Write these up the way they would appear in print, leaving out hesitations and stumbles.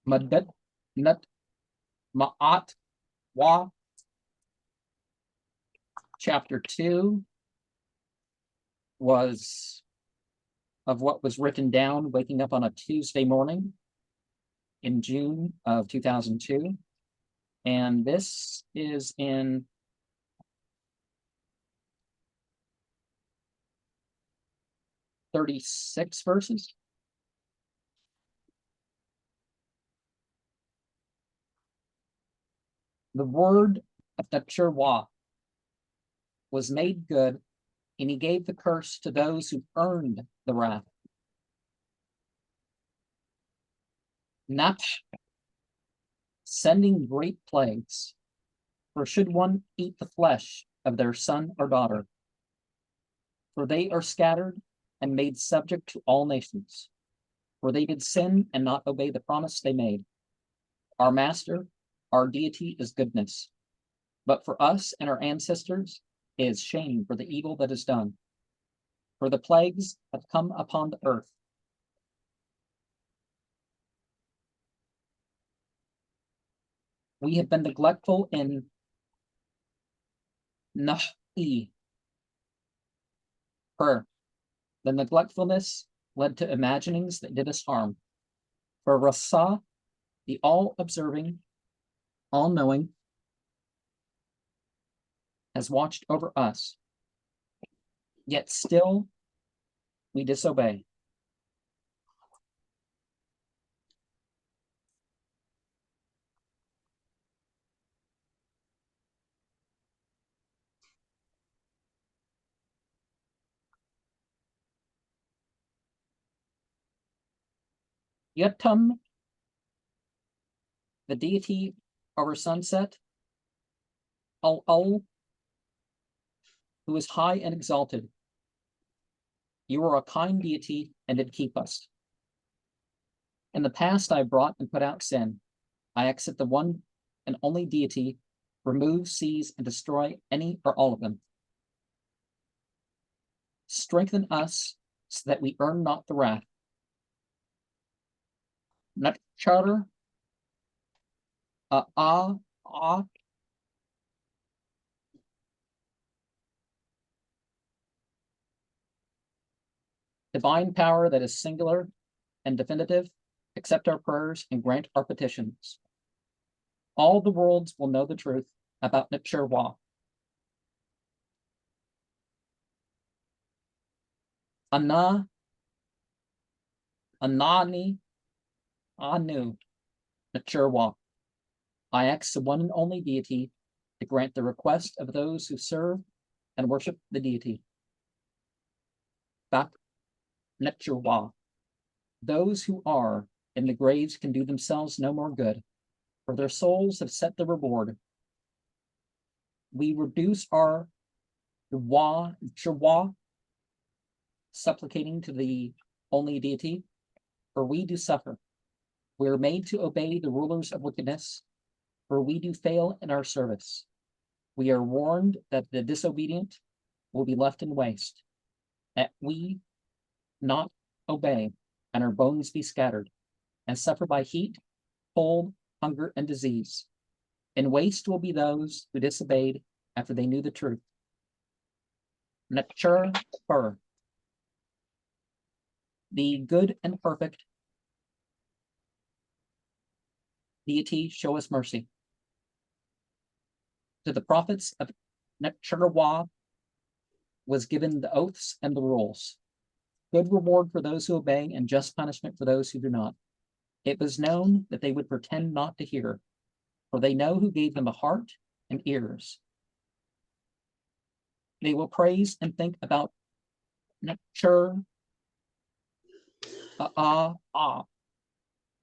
MDT NT MAAeT WAe, chapter 2 was of what was written down waking up on a Tuesday morning in June of 2002. And this is in (36 verses). The word of NT WAe was made good, and he gave the curse to those who earned the wrath. Not sending great plagues, for should one eat the flesh of their son or daughter, for they are scattered and made subject to all nations, for they did sin and not obey the promise they made. Our master, our deity, is goodness, but for us and our ancestors is shame for the evil that is done. For the plagues have come upon the earth. We have been neglectful in Nahi. The neglectfulness led to imaginings that did us harm. For Rasa, the all-observing, all-knowing, has watched over us, yet still we disobey. Yatum, the deity over sunset, Al-Ul, who is high and exalted. You are a kind deity and did keep us. In the past I brought and put out sin. I exit the one and only deity, remove, seize, and destroy any or all of them. Strengthen us so that we earn not the wrath. Not charter, divine power that is singular and definitive, accept our prayers and grant our petitions. All the worlds will know the truth about NT WAe. Anani Anu NT WAe. I ask the one and only deity to grant the request of those who serve and worship the deity. Bak NT WAe. Those who are in the graves can do themselves no more good, for their souls have set the reward. We reduce our NT WAe, supplicating to the only deity, for we do suffer. We are made to obey the rulers of wickedness, for we do fail in our service. We are warned that the disobedient will be left in waste, that we not obey and our bones be scattered, and suffer by heat, cold, hunger, and disease. In waste will be those who disobeyed after they knew the truth. NT WAe. The good and perfect deity, show us mercy. To the prophets of NT WAe was given the oaths and the rules. Good reward for those who obey and just punishment for those who do not. It was known that they would pretend not to hear, for they know who gave them a heart and ears. They will praise and think about NT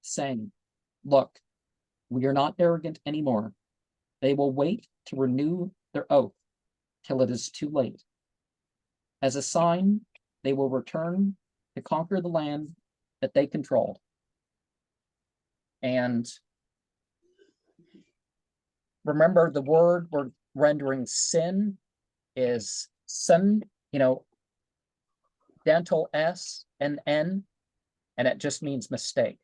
saying, look, we are not arrogant anymore. They will wait to renew their oath till it is too late. As a sign, they will return to conquer the land that they controlled. And remember, the word we're rendering sin is sin, dental S and N, and it just means mistake.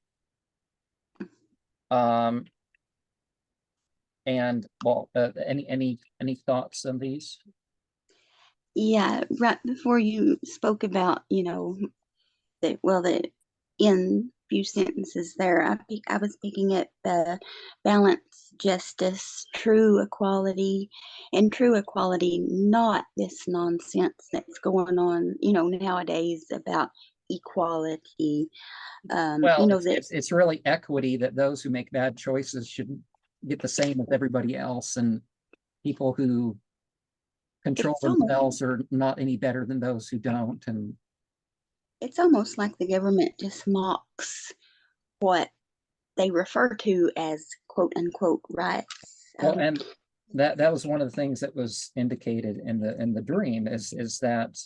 And well, any thoughts on these? Yeah, right before you spoke about, that in few sentences there, I was picking up balance, justice, true equality, and true equality, not this nonsense that's going on, nowadays about equality. Well, That it's really equity, that those who make bad choices should get the same as everybody else, and people who control it's almost themselves are not any better than those who don't. And it's almost like the government just mocks what they refer to as quote unquote rights. well, and that was one of the things that was indicated in the dream, is that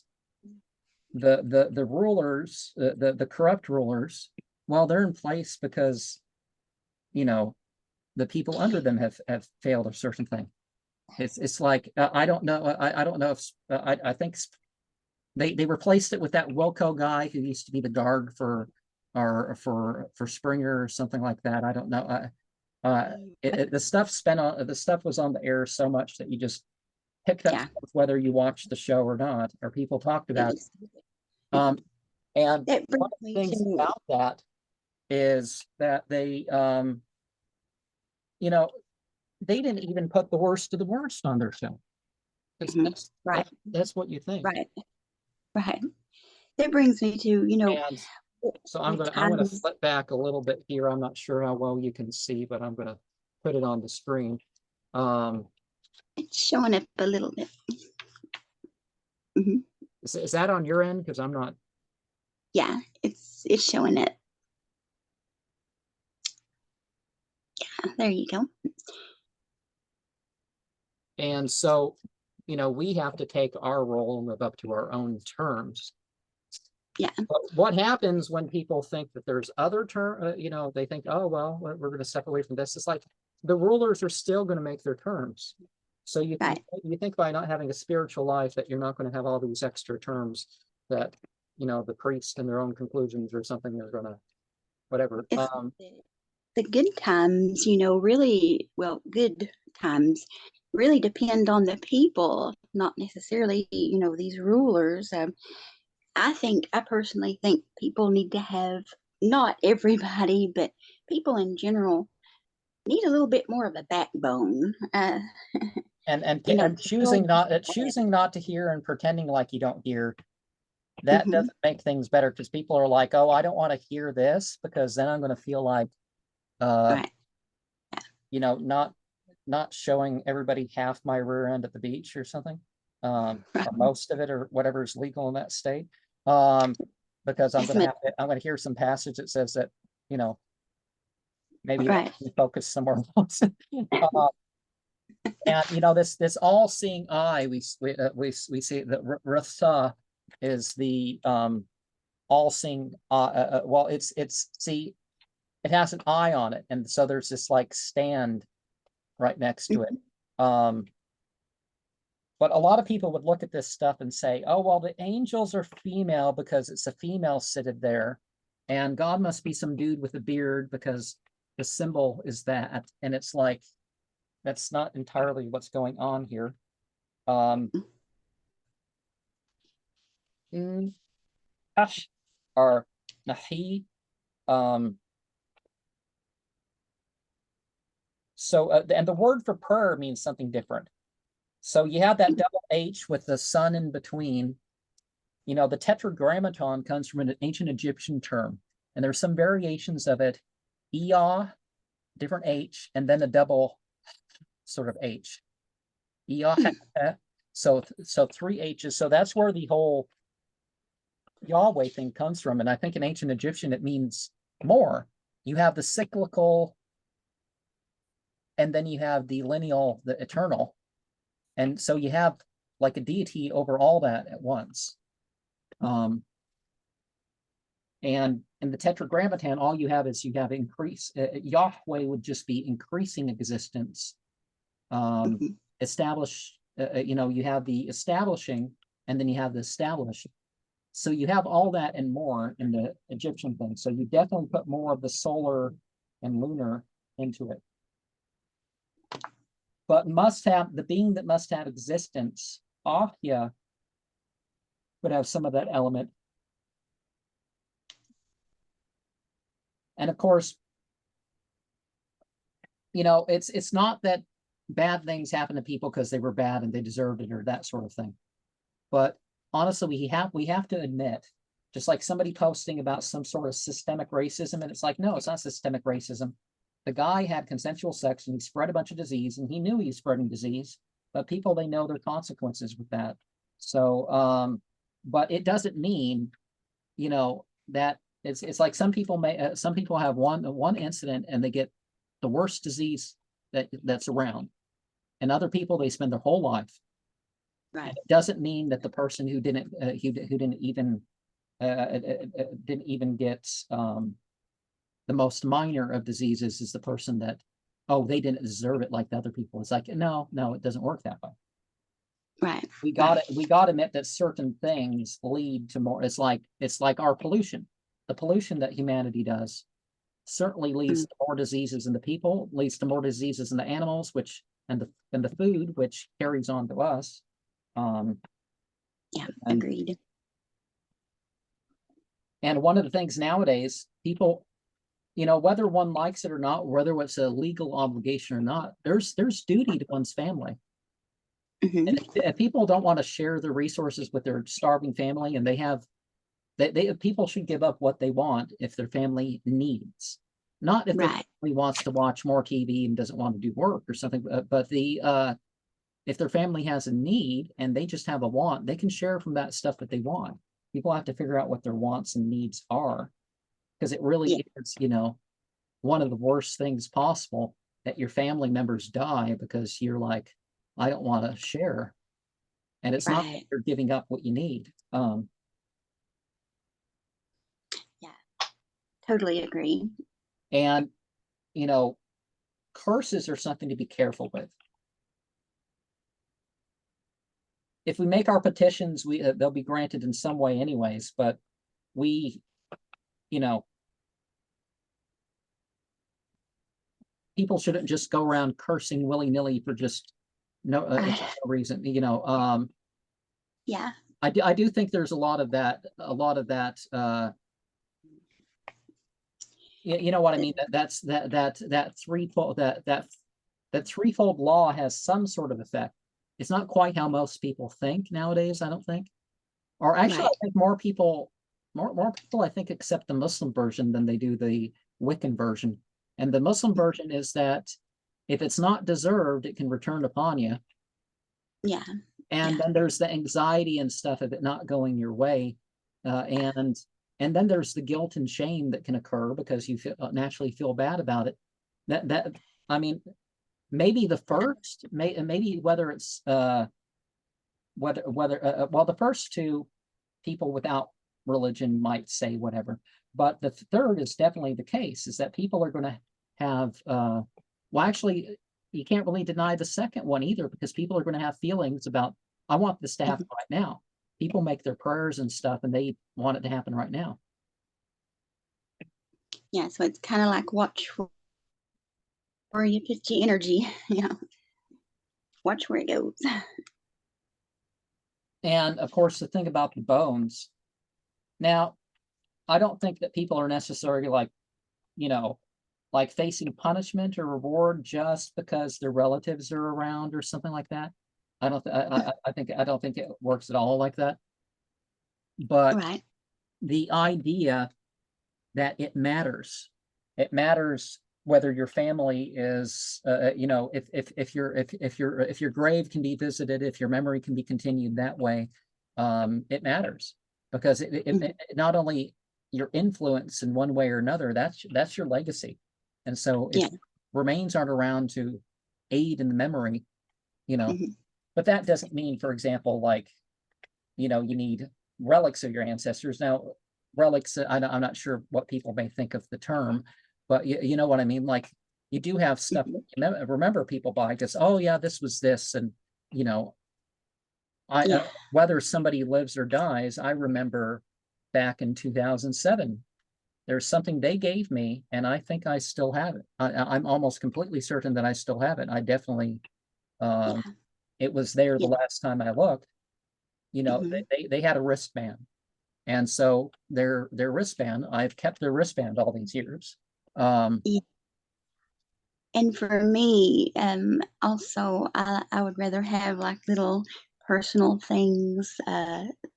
the rulers, the corrupt rulers, well, they're in place because, you know, the people under them have failed a certain thing. It's like, I don't know, I don't know if I think they replaced it with that Wilco guy who used to be the guard for, or for Springer or something like that. I don't know. The stuff was on the air so much that you just picked up Yeah, whether you watched the show or not, or people talked it about it. was. And That one brings of the me things to about that is that you know, they didn't even put the worst of the worst on their show. mhm, right, That's what you think. right, right. That brings me to And so the I'm gonna times flip back a little bit here. I'm not sure how well you can see, but I'm gonna put it on the screen. Um, it's showing up a little bit. Hmm. is that on your end? Because I'm not. Yeah, it's showing it. There you go. And so, we have to take our role and live up to our own terms. Yeah, But what happens when people think that there's other term, they think, oh, well, we're going to step away from this. It's like the rulers are still going to make their terms. So right. you think by not having a spiritual life that you're not going to have all these extra terms that, the priest and their own conclusions or something are going to, whatever. It's the good times, really, well, good times really depend on the people, not necessarily, these rulers. I personally think people need to have, not everybody, but people in general need a little bit more of a backbone. And choosing Control. not to hear and pretending like you don't hear, that Mhm. doesn't make things better, because people are like, oh, I don't want to hear this because then I'm going to feel like, uh, Right. not showing everybody half my rear end at the beach or something, Right. or most of it, or whatever is legal in that state. Um, because Yes, ma'am. I'm going to hear some passage that says that, you know, maybe Right. focus somewhere else. And this all-seeing eye, we see that Rasa is the all-seeing. Well, it's see, it has an eye on it, and so there's this like stand right next to it. Mhm. But a lot of people would look at this stuff and say, oh, well, the angels are female because it's a female seated there, and God must be some dude with a beard because the symbol is that. And it's like, that's not entirely what's going on here. Hush, or nahi. Um, and the word for prayer means something different. So you have that double H with the sun in between. The tetragrammaton comes from an ancient Egyptian term, and there's some variations of it. Ea, different H, and then a double sort of H. Ea, so three H's. So that's where the whole Yahweh thing comes from. And I think in ancient Egyptian it means more. You have the cyclical, and then you have the lineal, the eternal. And so you have like a deity over all that at once. And in the tetragrammaton, all you have is you have increase. Yahweh would just be increasing existence. Mhm. Establish, you have the establishing, and then you have the established. So you have all that and more in the Egyptian thing. So you definitely put more of the solar and lunar into it. But must have, the being that must have existence, ahya, would have some of that element. And of course, you know, it's not that bad things happen to people because they were bad and they deserved it or that sort of thing. But honestly, we have to admit, just like somebody posting about some sort of systemic racism, and it's like, no, it's not systemic racism. The guy had consensual sex and he spread a bunch of disease, and he knew he was spreading disease, but people, they know their consequences with that. So, but it doesn't mean, you know, that it's like some people have one incident and they get the worst disease that's around, and other people, they spend their whole life. Right. It doesn't mean that the person who didn't even get the most minor of diseases is the person that, oh, they didn't deserve it like the other people. It's like, no, it doesn't work that way. Right. We got to admit that certain things lead to more. It's like our pollution. The pollution that humanity does certainly leads to more diseases in the people, leads to more diseases in the animals, which and the food, which carries on to us. Yeah, agreed. And one of the things nowadays, people, you know, whether one likes it or not, whether it's a legal obligation or not, there's duty to one's family. And if people don't want to share their resources with their starving family, and people should give up what they want if their family needs, not if their family wants to watch more TV and doesn't want to do work or something. But if their family has a need and they just have a want, they can share from that stuff that they want. People have to figure out what their wants and needs are, because it really is, you know, one of the worst things possible that your family members die because you're like, I don't want to share. And it's not that you're giving up what you need. Yeah, totally agree. And, you know, curses are something to be careful with. If we make our petitions, they'll be granted in some way anyways, but we, you know, people shouldn't just go around cursing willy-nilly for just no reason, you know. Yeah, I do think there's a lot of that, you know what I mean? That threefold law has some sort of effect. It's not quite how most people think nowadays, I don't think. Or actually, I think more people I think accept the Muslim version than they do the Wiccan version. And the Muslim version is that if it's not deserved, it can return upon you. Yeah. And then there's the anxiety and stuff of it not going your way. And then there's the guilt and shame that can occur because you naturally feel bad about it. I mean, maybe the first, maybe whether it's well, the first two, people without religion might say whatever, but the third is definitely the case, is that people are going to have well, actually, you can't really deny the second one either, because people are going to have feelings about, I want this to happen right now. People make their prayers and stuff and they want it to happen right now. Yeah, so it's kind of like watch where you put your energy, you know, watch where it goes. And of course, the thing about the bones. Now, I don't think that people are necessarily like, you know, like facing punishment or reward just because their relatives are around or something like that. I don't think it works at all like that. But the idea that it matters whether your family is, you know, if your grave can be visited, if your memory can be continued that way, it matters, because it not only your influence in one way or another, that's your legacy. And so if remains aren't around to aid in the memory, you know, but that doesn't mean, for example, like, you know, you need relics of your ancestors. Now, relics, I'm not sure what people may think of the term, but you know what I mean? Like, you do have stuff that you remember people by, because, oh yeah, this was this. And, you know, whether somebody lives or dies, I remember back in 2007, there's something they gave me, and I think I still have it. I'm almost completely certain that I still have it. I definitely, Yeah. it was there the Yeah. last time I looked. You know, Hmm. they had a wristband, and so their wristband, I've kept their wristband all these years. Yeah. And for me, also, I would rather have like little personal things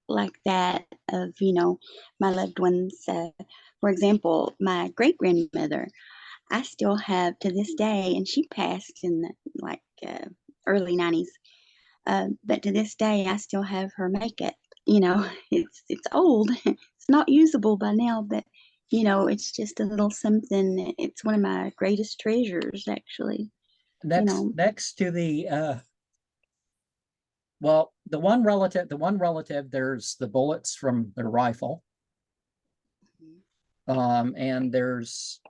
like that of, my loved ones. For example, my great grandmother, I still have to this day, and she passed in the like early 90s. But to this day, I still have her makeup. It's old. It's not usable by now, but it's just a little something. It's one of my greatest treasures, actually. You Next, know. next to the well, the one relative, there's the bullets from their rifle. And there's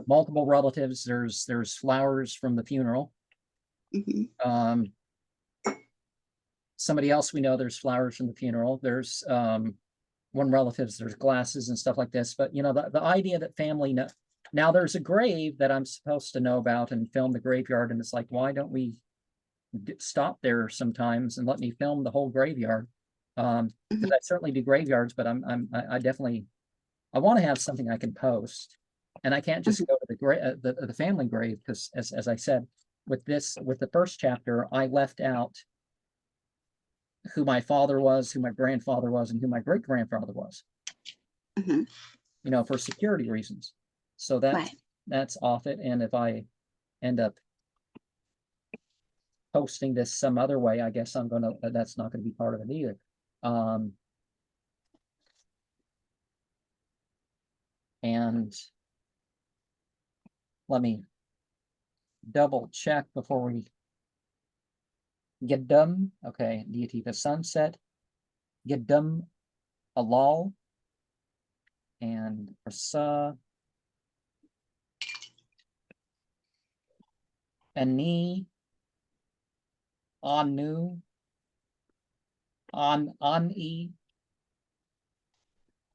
multiple relatives. There's flowers from the funeral. Hmm. Somebody else we know, there's flowers from the funeral. There's one relatives, there's glasses and stuff like this. But the idea that family now there's a grave that I'm supposed to know about and film the graveyard, and it's like, why don't we stop there sometimes and let me film the whole graveyard? Because Hmm. I certainly do graveyards, but I definitely, I want to have something I can post, and I can't just Hmm. go to the family grave, because as I said, with the first chapter, I left out who my father was, who my grandfather was, and who my great grandfather was, Hmm. for security reasons. So Right. that's off it. And if I end up posting this some other way, I guess that's not gonna be part of it either. And let me double check before we get done. Okay, deity the sunset, get done alal, and Prasa, Ani, Anu, Ani,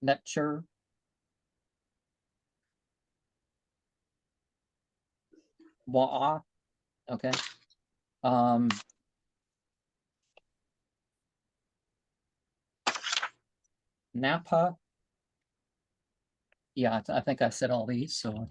Netcher, Wa'a. Okay. Napa. Yeah, I think I said all these, so